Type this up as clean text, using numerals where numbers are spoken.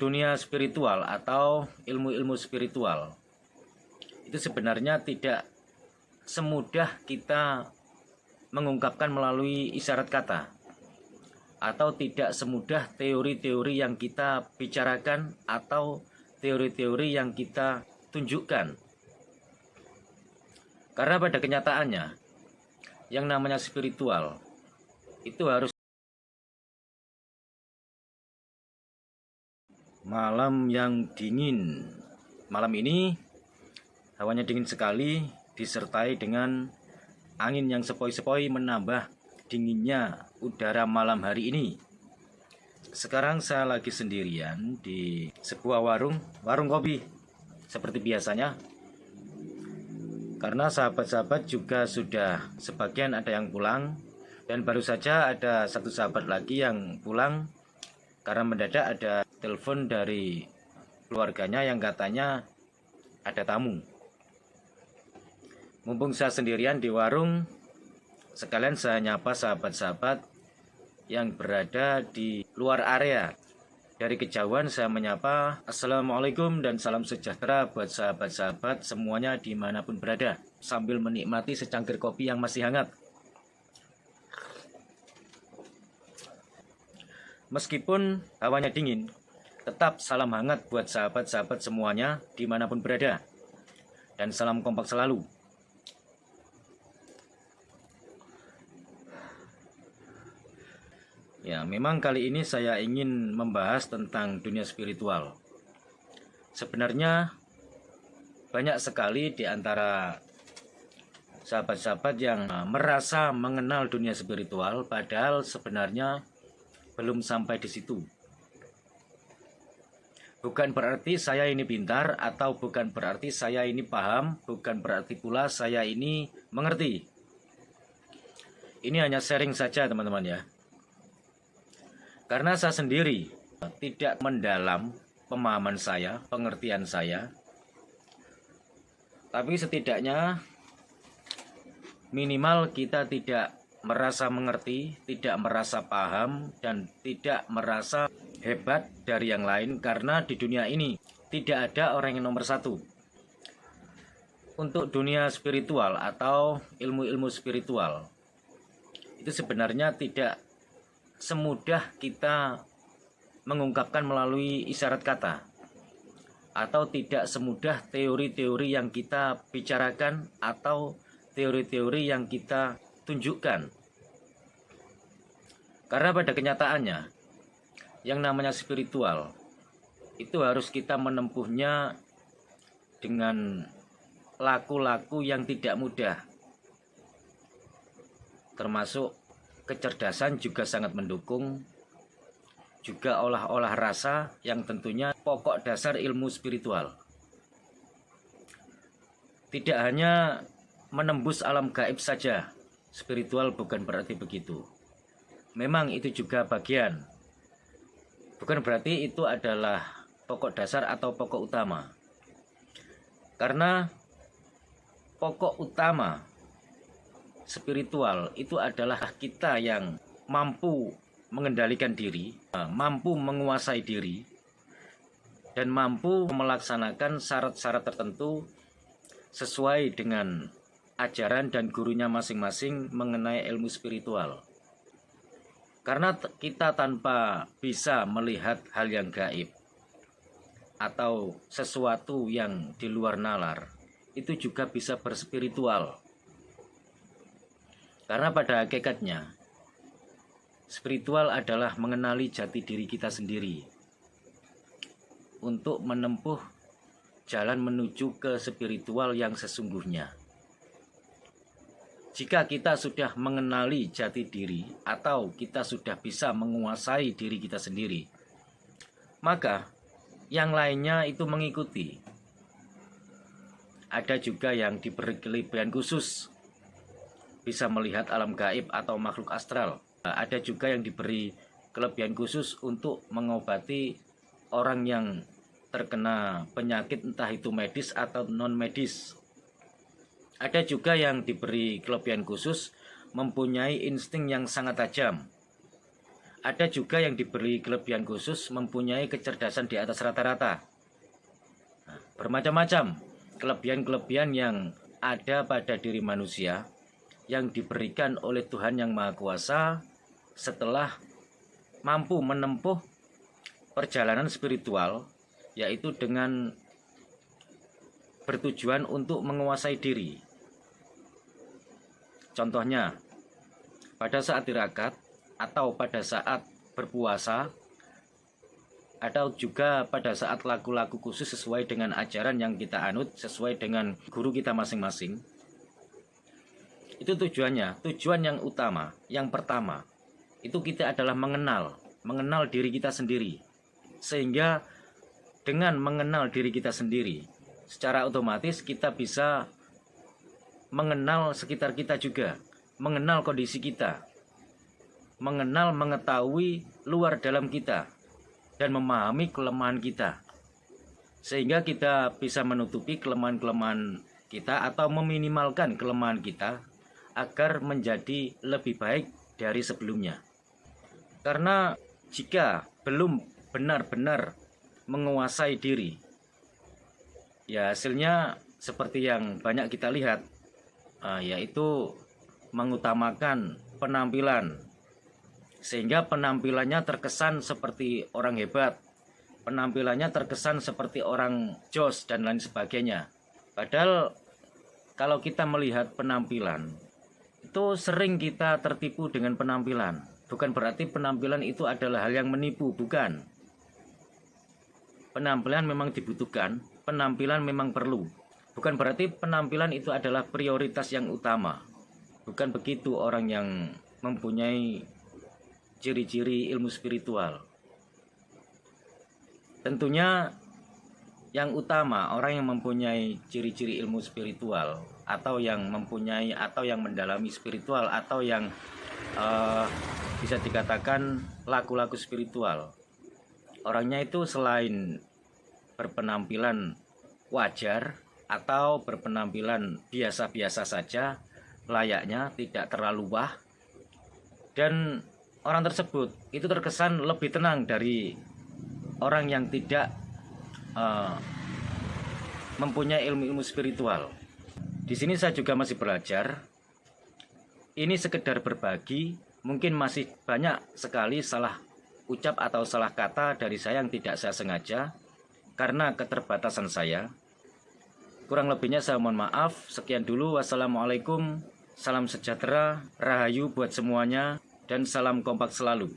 dunia spiritual atau ilmu-ilmu spiritual itu sebenarnya tidak semudah kita mengungkapkan melalui isyarat kata, atau tidak semudah teori-teori yang kita bicarakan atau teori-teori yang kita tunjukkan. Karena pada kenyataannya yang namanya spiritual itu harus malam yang dingin. Malam ini hawanya dingin sekali, disertai dengan angin yang sepoi-sepoi menambah dinginnya udara malam hari ini. Sekarang saya lagi sendirian di sebuah warung kopi seperti biasanya. Karena sahabat-sahabat juga sudah sebagian ada yang pulang, dan baru saja ada satu sahabat lagi yang pulang karena mendadak ada telepon dari keluarganya yang katanya ada tamu. Mumpung saya sendirian di warung, sekalian saya nyapa sahabat-sahabat yang berada di luar area. Dari kejauhan saya menyapa, Assalamualaikum dan salam sejahtera buat sahabat-sahabat semuanya dimanapun berada, sambil menikmati secangkir kopi yang masih hangat. Meskipun hawanya dingin, tetap salam hangat buat sahabat-sahabat semuanya dimanapun berada, dan salam kompak selalu. Ya, memang kali ini saya ingin membahas tentang dunia spiritual. Sebenarnya banyak sekali di antara sahabat-sahabat yang merasa mengenal dunia spiritual, padahal sebenarnya belum sampai di situ. Bukan berarti saya ini pintar, atau bukan berarti saya ini paham, bukan berarti pula saya ini mengerti. Ini hanya sharing saja teman-teman ya. Karena saya sendiri tidak mendalam pemahaman saya, pengertian saya, tapi setidaknya minimal kita tidak merasa mengerti, tidak merasa paham, dan tidak merasa hebat dari yang lain, karena di dunia ini tidak ada orang yang nomor satu. Untuk dunia spiritual atau ilmu-ilmu spiritual itu sebenarnya tidak semudah kita mengungkapkan melalui isyarat kata, atau tidak semudah teori-teori yang kita bicarakan atau teori-teori yang kita tunjukkan. Karena pada kenyataannya yang namanya spiritual itu harus kita menempuhnya dengan laku-laku yang tidak mudah, termasuk kecerdasan juga sangat mendukung, juga olah-olah rasa yang tentunya pokok dasar ilmu spiritual. Tidak hanya menembus alam gaib saja, spiritual bukan berarti begitu. Memang itu juga bagian, bukan berarti itu adalah pokok dasar atau pokok utama. Karena pokok utama spiritual itu adalah kita yang mampu mengendalikan diri, mampu menguasai diri, dan mampu melaksanakan syarat-syarat tertentu sesuai dengan ajaran dan gurunya masing-masing mengenai ilmu spiritual. Karena kita tanpa bisa melihat hal yang gaib atau sesuatu yang di luar nalar, itu juga bisa berspiritual. Karena pada hakikatnya spiritual adalah mengenali jati diri kita sendiri untuk menempuh jalan menuju ke spiritual yang sesungguhnya. Jika kita sudah mengenali jati diri atau kita sudah bisa menguasai diri kita sendiri, maka yang lainnya itu mengikuti. Ada juga yang diberi kelebihan khusus, bisa melihat alam gaib atau makhluk astral. Ada juga yang diberi kelebihan khusus untuk mengobati orang yang terkena penyakit, entah itu medis atau non medis. Ada juga yang diberi kelebihan khusus mempunyai insting yang sangat tajam. Ada juga yang diberi kelebihan khusus mempunyai kecerdasan di atas rata-rata. Nah, bermacam-macam kelebihan-kelebihan yang ada pada diri manusia yang diberikan oleh Tuhan Yang Maha Kuasa setelah mampu menempuh perjalanan spiritual, yaitu dengan bertujuan untuk menguasai diri. Contohnya, pada saat tirakat atau pada saat berpuasa, atau juga pada saat laku-laku khusus sesuai dengan ajaran yang kita anut, sesuai dengan guru kita masing-masing. Itu tujuannya, tujuan yang utama, yang pertama, itu kita adalah mengenal diri kita sendiri. Sehingga dengan mengenal diri kita sendiri, secara otomatis kita bisa mengenal sekitar kita juga, mengenal kondisi kita, mengenal, mengetahui luar dalam kita, dan memahami kelemahan kita. Sehingga kita bisa menutupi kelemahan-kelemahan kita atau meminimalkan kelemahan kita agar menjadi lebih baik dari sebelumnya. Karena jika belum benar-benar menguasai diri, ya hasilnya seperti yang banyak kita lihat, yaitu mengutamakan penampilan, sehingga penampilannya terkesan seperti orang hebat, penampilannya terkesan seperti orang jos dan lain sebagainya. Padahal kalau kita melihat penampilan, itu sering kita tertipu dengan penampilan. Bukan berarti penampilan itu adalah hal yang menipu, bukan. Penampilan memang dibutuhkan, penampilan memang perlu. Bukan berarti penampilan itu adalah prioritas yang utama. Bukan begitu orang yang mempunyai ciri-ciri ilmu spiritual. Tentunya yang utama, orang yang mempunyai ciri-ciri ilmu spiritual, atau yang mempunyai atau yang mendalami spiritual, atau yang bisa dikatakan laku-laku spiritual, orangnya itu selain berpenampilan wajar atau berpenampilan biasa-biasa saja, layaknya tidak terlalu wah, dan orang tersebut itu terkesan lebih tenang dari orang yang tidak mempunyai ilmu-ilmu spiritual. Di sini saya juga masih belajar. Ini sekedar berbagi, mungkin masih banyak sekali salah ucap atau salah kata dari saya yang tidak saya sengaja karena keterbatasan saya. Kurang lebihnya saya mohon maaf. Sekian dulu. Wassalamualaikum. Salam sejahtera, rahayu buat semuanya, dan salam kompak selalu.